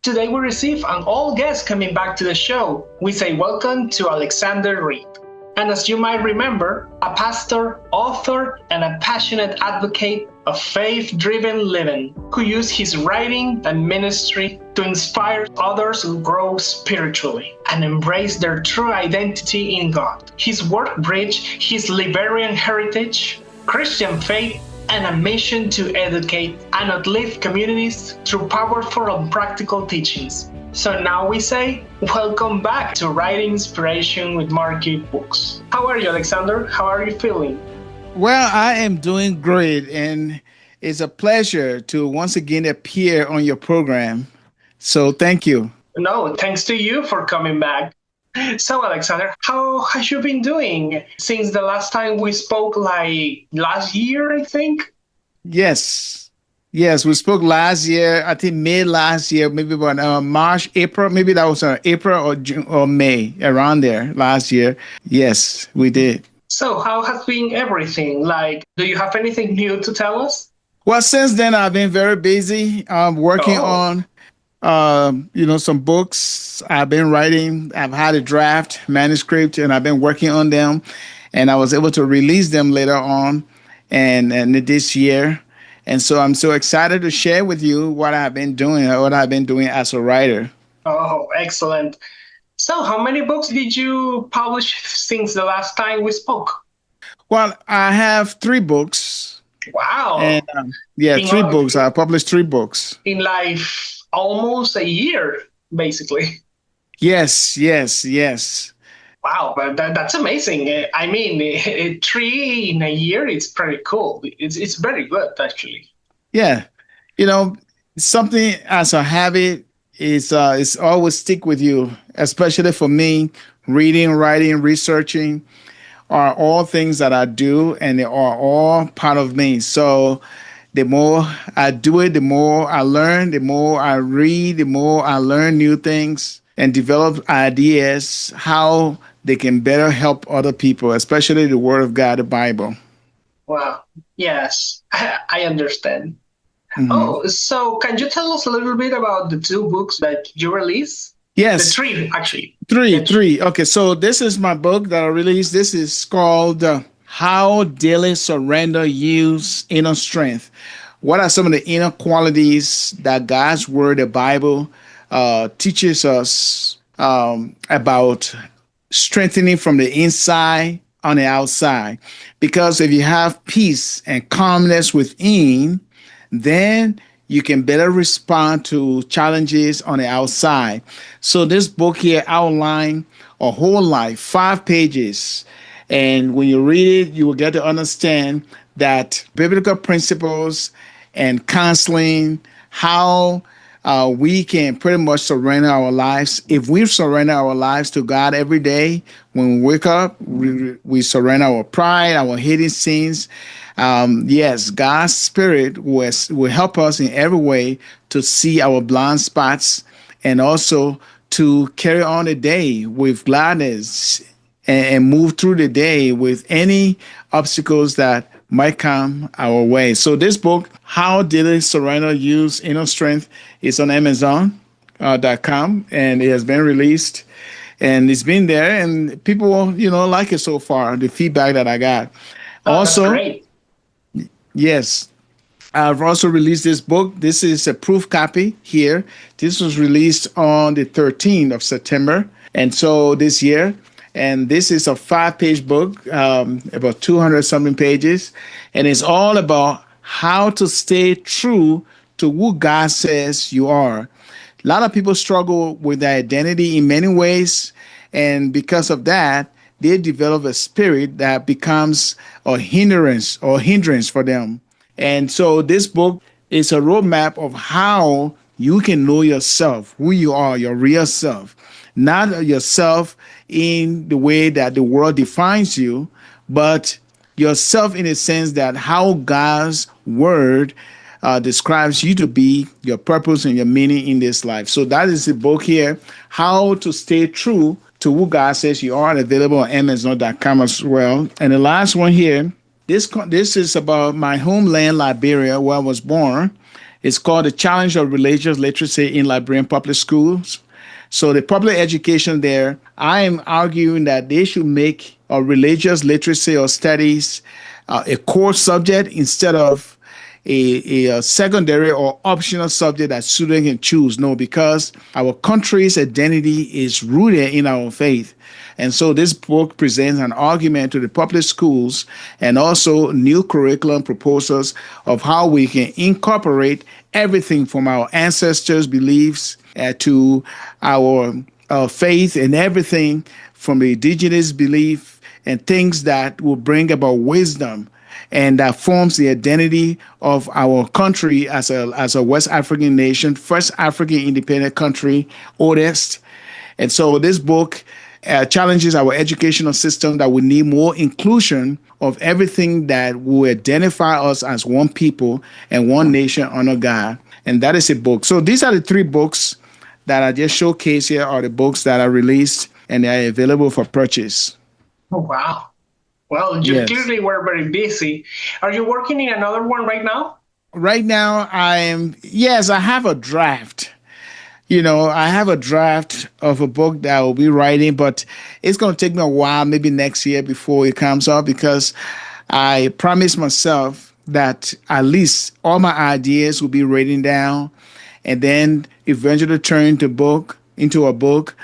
Today we receive an old guest coming back to the show. We say welcome to Alexander Reed. And as you might remember, a pastor, author, and a passionate advocate of faith-driven living who used his writing and ministry to inspire others to grow spiritually and embrace their true identity in God. His work bridged his Liberian heritage, Christian faith, and a mission to educate and uplift communities through powerful and practical teachings. So now we say, welcome back to Writing Inspiration with Markee Books. How are you, Alexander? How are you feeling? Well, I am doing great, and it's a pleasure to once again appear on your program. So thank you. No, thanks to you for coming back. So, Alexander, how have you been doing since the last time we spoke, like last year, I think? Yes. Yes, we spoke last year, I think May last year, maybe about March, April, maybe that was April or June or May, around there last year. Yes, we did. So, how has been everything? Like, do you have anything new to tell us? Well, since then, I've been very busy working Oh, on some books I've been writing. I've had a draft manuscript and I've been working on them, and I was able to release them later on and this year. And so I'm so excited to share with you what I've been doing as a writer. oh, excellent. So, how many books did you publish since the last time we spoke? Well, I have three books, and Wow, yeah, in, three books. I published three books. in like almost a year, basically. Yes, yes, yes. Wow, but that's amazing. I mean, three in a year, it's pretty cool. It's very good, actually. Yeah, you know, something as a habit is always stick with you, especially for me. Reading, writing, researching are all things that I do, and they are all part of me. So the more I do it, the more I learn, the more I read, the more I learn new things and develop ideas how they can better help other people, especially the Word of God, the Bible. Wow. Yes, I understand. Mhm. Oh, so can you tell us a little bit about the two books that you released? The Yes, three, actually. three, The three. three. Okay, so this is my book that I released. This is called How Daily Surrender Yields Inner Strength. What are some of the inner qualities that God's Word, the Bible, teaches us about strengthening from the inside on the outside? Because if you have peace and calmness within, then you can better respond to challenges on the outside. So this book here outline a whole life, 5 pages. And when you read it, you will get to understand that biblical principles and counseling, how we can pretty much surrender our lives. If we surrender our lives to God every day, when we wake up, we surrender our pride, our hidden sins. Yes, God's Spirit will help us in every way to see our blind spots and also to carry on the day with gladness and move through the day with any obstacles that might come our way. So this book, How Daily Surrender Use Inner Strength, is on Amazon.com, and it has been released, and it's been there, and people, like it so far. The feedback that I got. Oh, that's Also, great. yes, I've also released this book. This is a proof copy here. This was released on the 13th of September, and so this year. And this is a 5 page book, about 200 something pages. And it's all about how to stay true to who God says you are. A lot of people struggle with their identity in many ways. And because of that, they develop a spirit that becomes a hindrance for them. And so this book is a roadmap of how you can know yourself, who you are, your real self, not yourself in the way that the world defines you, but yourself in the sense that how God's word describes you to be, your purpose and your meaning in this life. So that is the book here, How to Stay True to Who God Says You Are, available on Amazon.com as well. And the last one here, this is about my homeland, Liberia, where I was born. It's called The Challenge of Religious Literacy in Liberian Public Schools. So the public education there, I am arguing that they should make religious literacy or studies a core subject instead of a secondary or optional subject that students can choose. No, because our country's identity is rooted in our faith. And so this book presents an argument to the public schools and also new curriculum proposals of how we can incorporate everything from our ancestors' beliefs to our faith and everything from the indigenous belief and things that will bring about wisdom and that forms the identity of our country as a West African nation, first African independent country, oldest. And so this book challenges our educational system that we need more inclusion of everything that will identify us as one people and one nation under God. And that is a book. So these are the three books that I just showcased here are the books that are released and they are available for purchase. Oh, wow. Well, you Yes. clearly were very busy. Are you working in another one right now? Right now, yes, I have a draft. I have a draft of a book that I will be writing, but it's going to take me a while, maybe next year before it comes out, because I promised myself that at least all my ideas will be written down and then eventually turn into a book.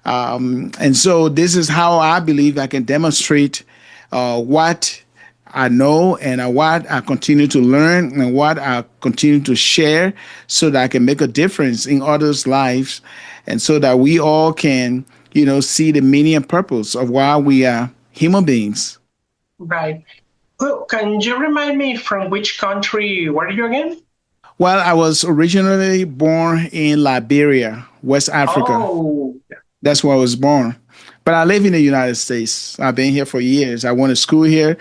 And so this is how I believe I can demonstrate what I know and what I continue to learn and what I continue to share so that I can make a difference in others' lives and so that we all can, see the meaning and purpose of why we are human beings. Right. Well, can you remind me from which country were you again? Well, I was originally born in Liberia, West Africa. Oh, That's where I was born. But I live in the United States. I've been here for years. I went to school here,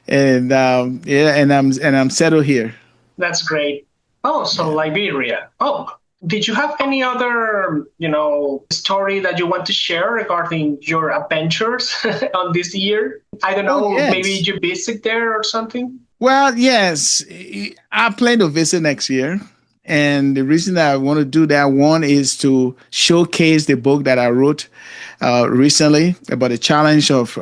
and I'm settled here. that's great. Oh, so Yeah. Liberia. Oh, did you have any other, story that you want to share regarding your adventures on this year? I don't Oh know, maybe yes. you visit there or something? Well, yes. I plan to visit next year. And the reason that I want to do that one is to showcase the book that I wrote recently about the challenge of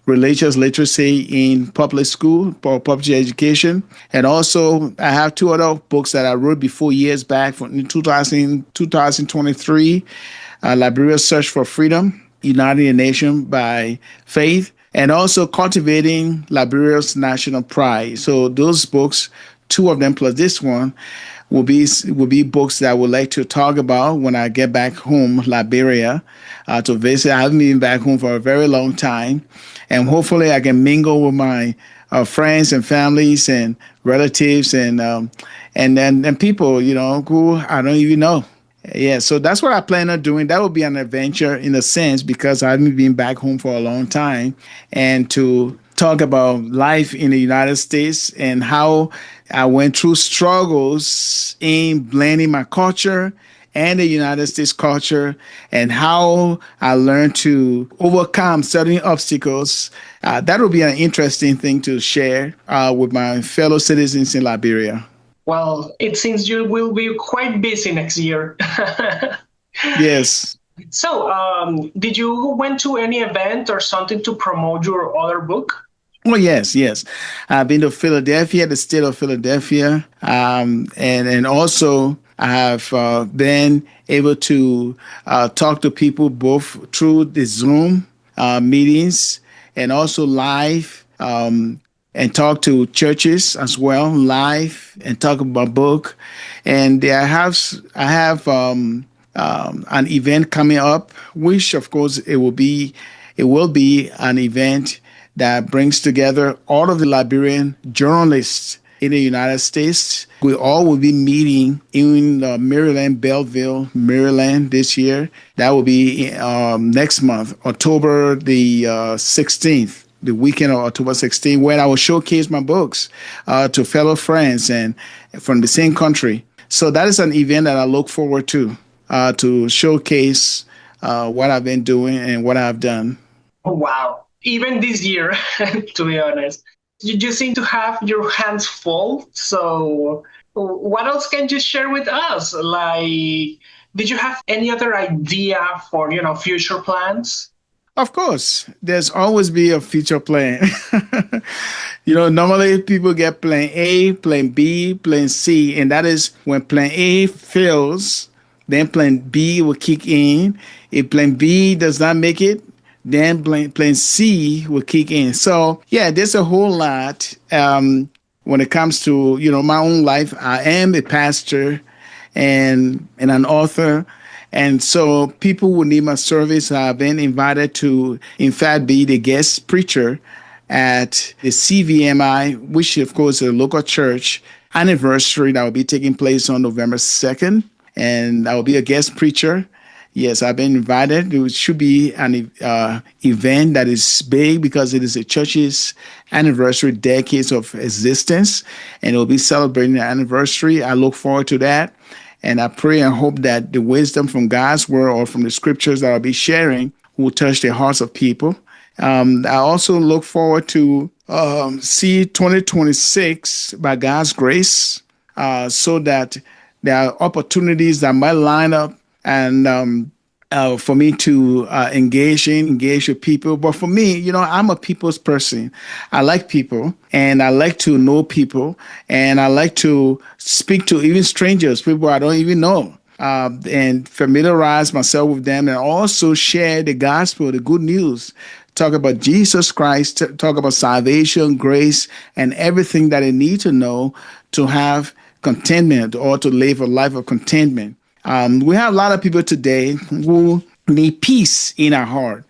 religious literacy in public school or public education. And also, I have two other books that I wrote before years back from 2023, Liberia's Search for Freedom, Uniting the Nation by Faith, and also Cultivating Liberia's National Pride. So those books, two of them plus this one, will be books that I would like to talk about when I get back home, Liberia, to visit. I haven't been back home for a very long time, and hopefully I can mingle with my friends and families and relatives and people who I don't even know. Yeah, so that's what I plan on doing. That will be an adventure in a sense because I haven't been back home for a long time, and to talk about life in the United States and how I went through struggles in blending my culture and the United States culture and how I learned to overcome certain obstacles. That will be an interesting thing to share with my fellow citizens in Liberia. Well, it seems you will be quite busy next year. Yes. So, did you went to any event or something to promote your other book? Oh yes, yes. I've been to Philadelphia, the state of Philadelphia, and also I have been able to talk to people both through the Zoom meetings and also live, and talk to churches as well live and talk about book. And I have an event coming up, which of course it will be an event that brings together all of the Liberian journalists in the United States. We all will be meeting in Maryland, Belleville, Maryland this year. That will be next month, October the 16th, the weekend of October 16th, where I will showcase my books to fellow friends and from the same country. So that is an event that I look forward to showcase what I've been doing and what I've done. Oh, wow. Even this year, to be honest. You just seem to have your hands full. So, What else can you share with us? Like, did you have any other idea for, future plans? Of course, there's always be a future plan. Normally people get plan A, plan B, plan C, and that is when plan A fails, then plan B will kick in. If plan B does not make it, then plan C will kick in. So yeah, there's a whole lot when it comes to my own life. I am a pastor and an author. And so people will need my service. I've been invited to, in fact, be the guest preacher at the CVMI, which of course is a local church anniversary that will be taking place on November 2nd. And I will be a guest preacher. Yes, I've been invited. It should be an event that is big because it is a church's anniversary, decades of existence, and it will be celebrating the anniversary. I look forward to that. And I pray and hope that the wisdom from God's word or from the scriptures that I'll be sharing will touch the hearts of people. I also look forward to see 2026 by God's grace, so that there are opportunities that might line up and for me to engage with people. But for me, I'm a people's person. I like people and I like to know people and I like to speak to even strangers, people I don't even know. And familiarize myself with them and also share the gospel, the good news. Talk about Jesus Christ, talk about salvation, grace, and everything that they need to know to have contentment or to live a life of contentment. We have a lot of people today who need peace in our heart,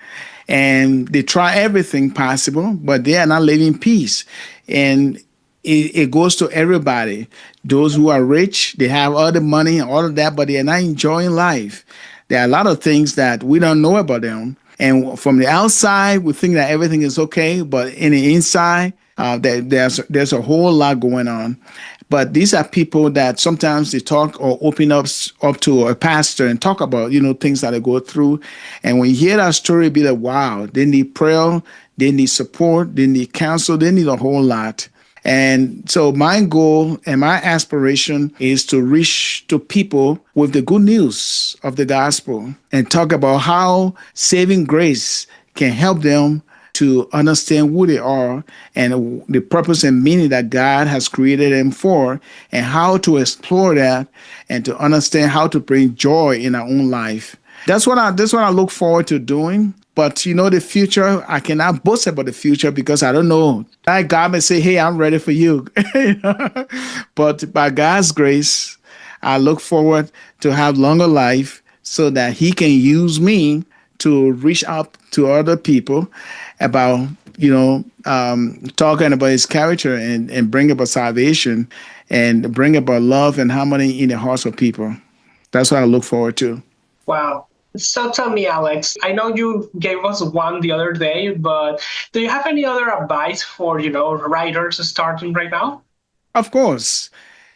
and they try everything possible, but they are not living peace. And it goes to everybody. Those who are rich, they have all the money and all of that, but they are not enjoying life. There are a lot of things that we don't know about them. And from the outside, we think that everything is okay, but in the inside, there's a whole lot going on. But these are people that sometimes they talk or open up to a pastor and talk about, things that they go through. And when you hear that story, be like, wow, they need prayer, they need support, they need counsel, they need a whole lot. And so my goal and my aspiration is to reach to people with the good news of the gospel and talk about how saving grace can help them to understand who they are and the purpose and meaning that God has created them for, and how to explore that and to understand how to bring joy in our own life. That's what I look forward to doing. But the future, I cannot boast about the future because I don't know. Like God may say, hey, I'm ready for you. But by God's grace, I look forward to have longer life so that he can use me to reach out to other people about, talking about his character and bring about salvation and bring about love and harmony in the hearts of people. That's what I look forward to. Wow. So tell me, Alex, I know you gave us one the other day, but do you have any other advice for, writers starting right now? Of course.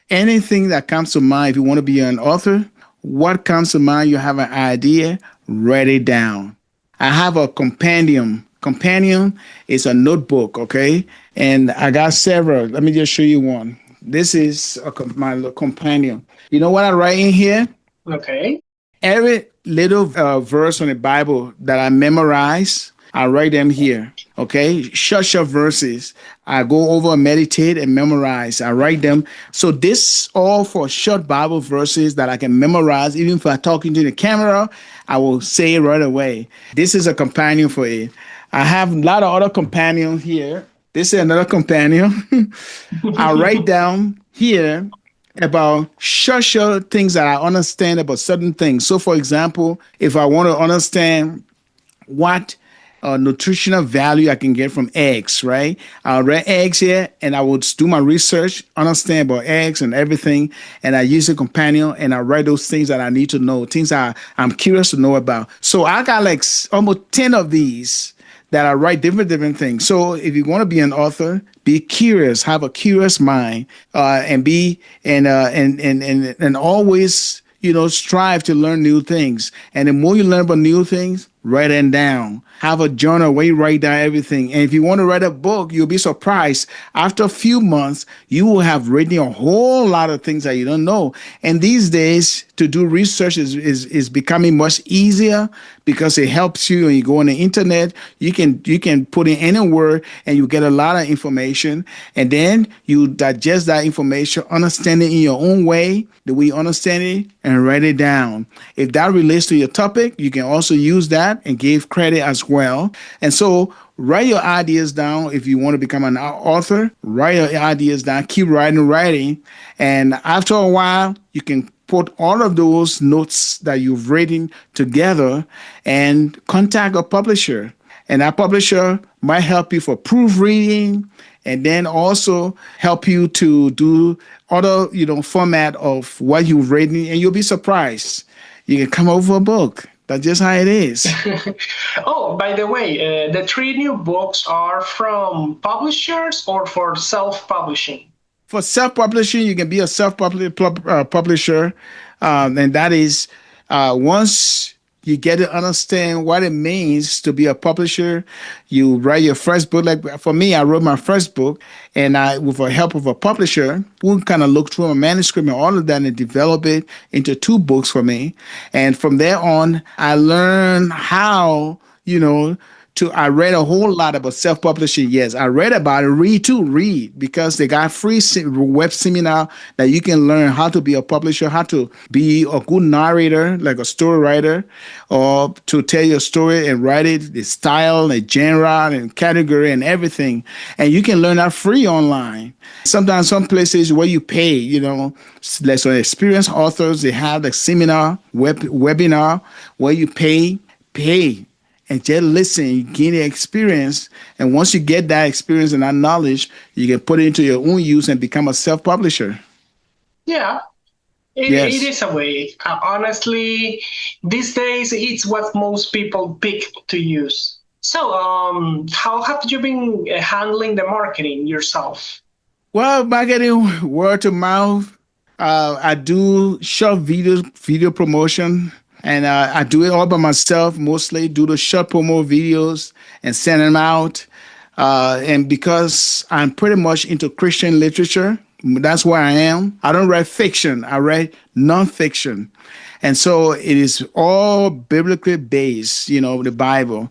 Anything that comes to mind, if you want to be an author, what comes to mind, you have an idea, write it down. I have a companion. Companion is a notebook, okay? And I got several. Let me just show you one. This is my companion. You know what I write in here? Okay. Every little verse on the Bible that I memorize, I write them here. Okay, short verses. I go over, meditate, and memorize. I write them. So this all for short Bible verses that I can memorize. Even if I'm talking to the camera, I will say it right away. This is a companion for it. I have a lot of other companions here. This is another companion. I write down here about short things that I understand about certain things. So, for example, if I want to understand what nutritional value I can get from eggs, right? I'll write eggs here and I would do my research, understand about eggs and everything. And I use a companion and I write those things that I need to know, things I'm curious to know about. So I got like almost 10 of these that I write different things. So if you want to be an author, be curious, have a curious mind, and be and always strive to learn new things. And the more you learn about new things, write it down. Have a journal where you write down everything. And if you want to write a book, you'll be surprised. After a few months, you will have written a whole lot of things that you don't know. And these days, to do research is becoming much easier because it helps you when you go on the internet. You can put in any word and you get a lot of information. And then you digest that information, understand it in your own way, the way you understand it, and write it down. If that relates to your topic, you can also use that and give credit as well. And so write your ideas down. If you want to become an author, write your ideas down, keep writing. And after a while, you can put all of those notes that you've written together and contact a publisher. And that publisher might help you for proofreading and then also help you to do other, format of what you've written, and you'll be surprised. You can come up with a book. That's just how it is. Oh, by the way, the three new books are from publishers or for self-publishing? For self-publishing, you can be a self-publisher, and that is once you get to understand what it means to be a publisher. You write your first book. Like for me, I wrote my first book, and with the help of a publisher, who kind of looked through my manuscript and all of that and develop it into two books for me. And from there on, I learned how, I read a whole lot about self-publishing. Yes, I read about it. Read, because they got free web seminar that you can learn how to be a publisher, how to be a good narrator, like a story writer, or to tell your story and write it, the style, the genre, and category, and everything. And you can learn that free online. Sometimes some places where you pay, like some experienced authors, they have the seminar, webinar where you pay and just listen, you gain the experience. And once you get that experience and that knowledge, you can put it into your own use and become a self-publisher. Yeah, it Yes. is a way. Honestly, these days it's what most people pick to use. So, how have you been handling the marketing yourself? Well, marketing, word to mouth. I do short video promotion, and I do it all by myself. Mostly do the short promo videos and send them out. And because I'm pretty much into Christian literature, that's where I am. I don't write fiction. I write nonfiction, and so it is all biblically based. The Bible.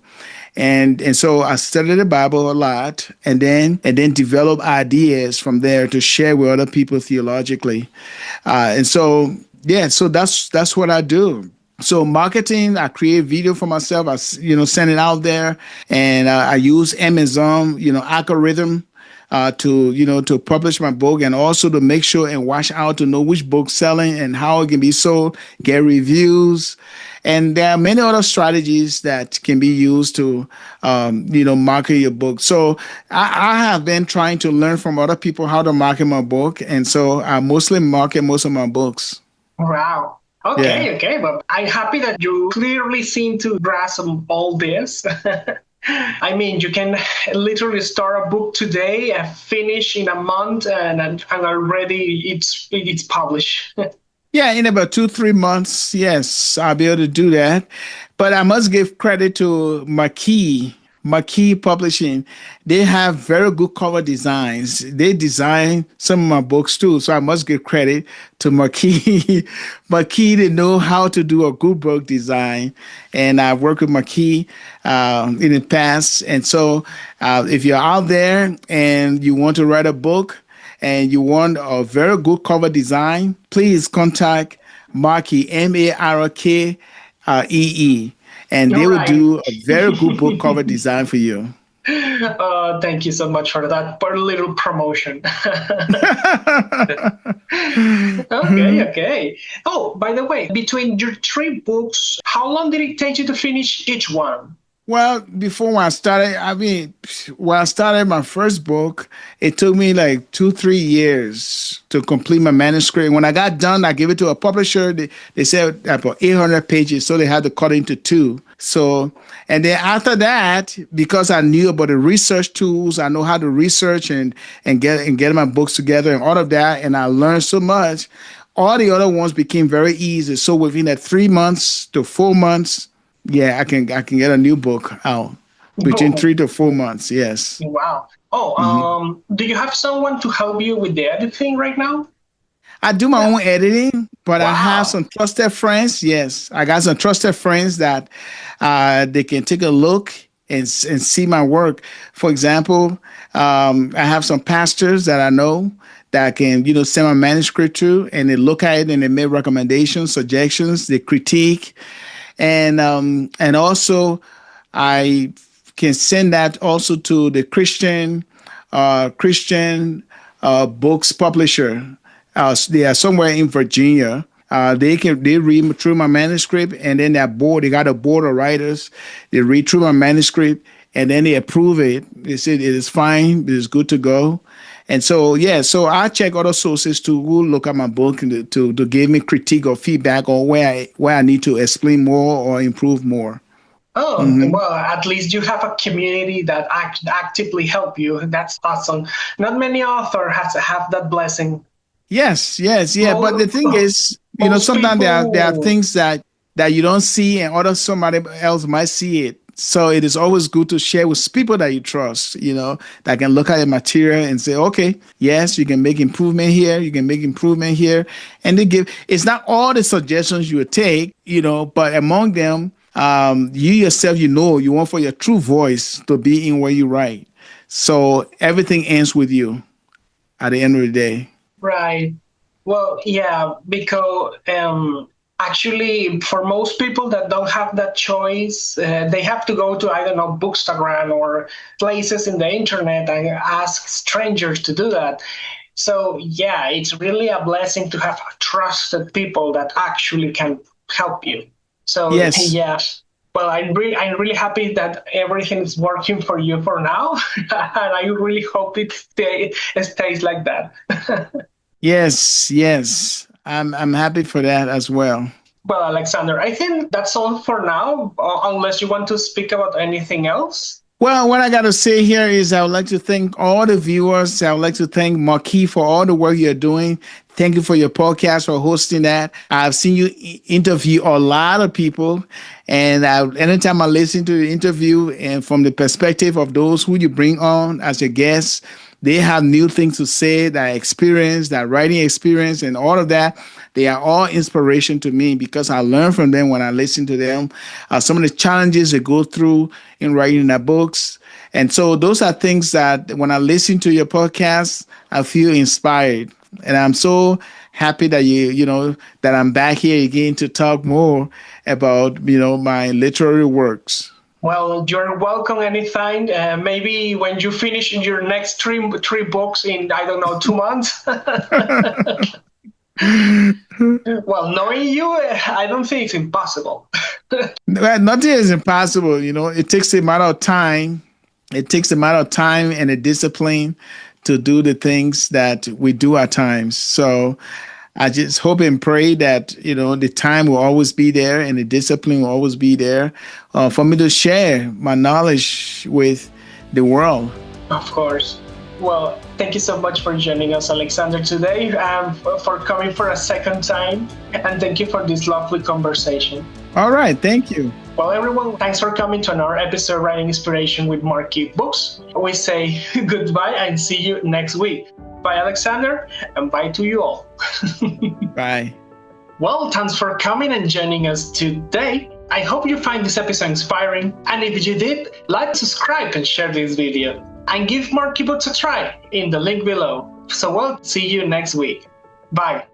And so I studied the Bible a lot, and then develop ideas from there to share with other people theologically. And so so that's what I do. So marketing, I create video for myself. I send it out there, and I use Amazon algorithm to publish my book, and also to make sure and watch out to know which book's selling and how it can be sold, get reviews. And there are many other strategies that can be used to, market your book. So I have been trying to learn from other people how to market my book. And so I mostly market most of my books. Wow. Yeah. Okay, but I'm happy that you clearly seem to grasp all this. I mean, you can literally start a book today and finish in a month, and already it's published. Yeah, in about 2, 3 months, yes, I'll be able to do that. But I must give credit to Markee Publishing. They have very good cover designs. They design some of my books too, so I must give credit to Markee. Markee, they know how to do a good book design, and I've worked with Markee in the past. And so, if you're out there and you want to write a book, and you want a very good cover design, please contact Markee, Markee, and All they will right. do a very good book cover design for you. Thank you so much for that little promotion. Okay. Oh, by the way, between your three books, how long did it take you to finish each one? Well, when I started my first book, it took me like 2, 3 years to complete my manuscript. When I got done, I gave it to a publisher. They said about 800 pages, so they had to cut it into two. So, and then after that, because I knew about the research tools, I know how to research and get my books together and all of that, and I learned so much. All the other ones became very easy. So within that 3 months to 4 months, Yeah, I can get a new book out between Oh, 3 to 4 months. Yes. wow. Oh, Mhm. do you have someone to help you with the editing right now? I do my Yeah. own editing, but I have Wow. some trusted friends. Yes, I got some trusted friends that they can take a look and see my work. For example, I have some pastors that I know that can send my manuscript to, and they look at it and they make recommendations, suggestions, they critique, and also I can send that also to the Christian books publisher. They are somewhere in Virginia. They read through my manuscript, and then that board, they got a board of writers. They read through my manuscript, and then they approve it. They say it is fine, it is good to go. And so, yeah, so I check other sources to who look at my book and to give me critique or feedback, or where I need to explain more or improve more. Oh, Hmm. well, at least you have a community that actively help you. That's awesome. Not many authors have that blessing. Yes, yes, yeah. But the Most, thing is, most sometimes there are people, things that you don't see, and other somebody else might see it. So it is always good to share with people that you trust, that can look at the material and say, okay, yes, you can make improvement here, you can make improvement here. And they give, it's not all the suggestions you would take, but among them, you yourself, you want for your true voice to be in where you write. So everything ends with you at the end of the day. right? Well, yeah, because actually, for most people that don't have that choice, they have to go to, I don't know, Bookstagram or places in the internet and ask strangers to do that. So, yeah, it's really a blessing to have trusted people that actually can help you. So, Yes. yeah. Well, I'm really happy that everything is working for you for now, and I really hope it stays like that. Yes, yes. I'm happy for that as well. Well, Alexander, I think that's all for now, unless you want to speak about anything else. Well, what I got to say here is I would like to thank all the viewers. I would like to thank Markee for all the work you're doing. Thank you for your podcast, for hosting that. I've seen you interview a lot of people, and anytime I listen to the interview and from the perspective of those who you bring on as your guests, they have new things to say, that experience, that writing experience, and all of that. They are all inspiration to me because I learn from them when I listen to them. Some of the challenges they go through in writing their books. And so those are things that when I listen to your podcast, I feel inspired. And I'm so happy that that I'm back here again to talk more about, my literary works. Well, you're welcome anytime. Maybe when you finish your next three books in, I don't know, 2 months. Well, knowing you, I don't think it's impossible. Well, nothing is impossible. It takes a matter of time. It takes a matter of time and a discipline to do the things that we do at times. So I just hope and pray that, the time will always be there and the discipline will always be there for me to share my knowledge with the world. Of course. Well, thank you so much for joining us, Alexander, today, for coming for a second time. And thank you for this lovely conversation. All right. Thank you. Well, everyone, thanks for coming to another episode of Writing Inspiration with Markee Books. We say goodbye and see you next week. Bye, Alexander, and bye to you all. Bye. Well, thanks for coming and joining us today. I hope you find this episode inspiring, and if you did, like, subscribe, and share this video. And give Markee Books a try in the link below. So we'll see you next week. Bye.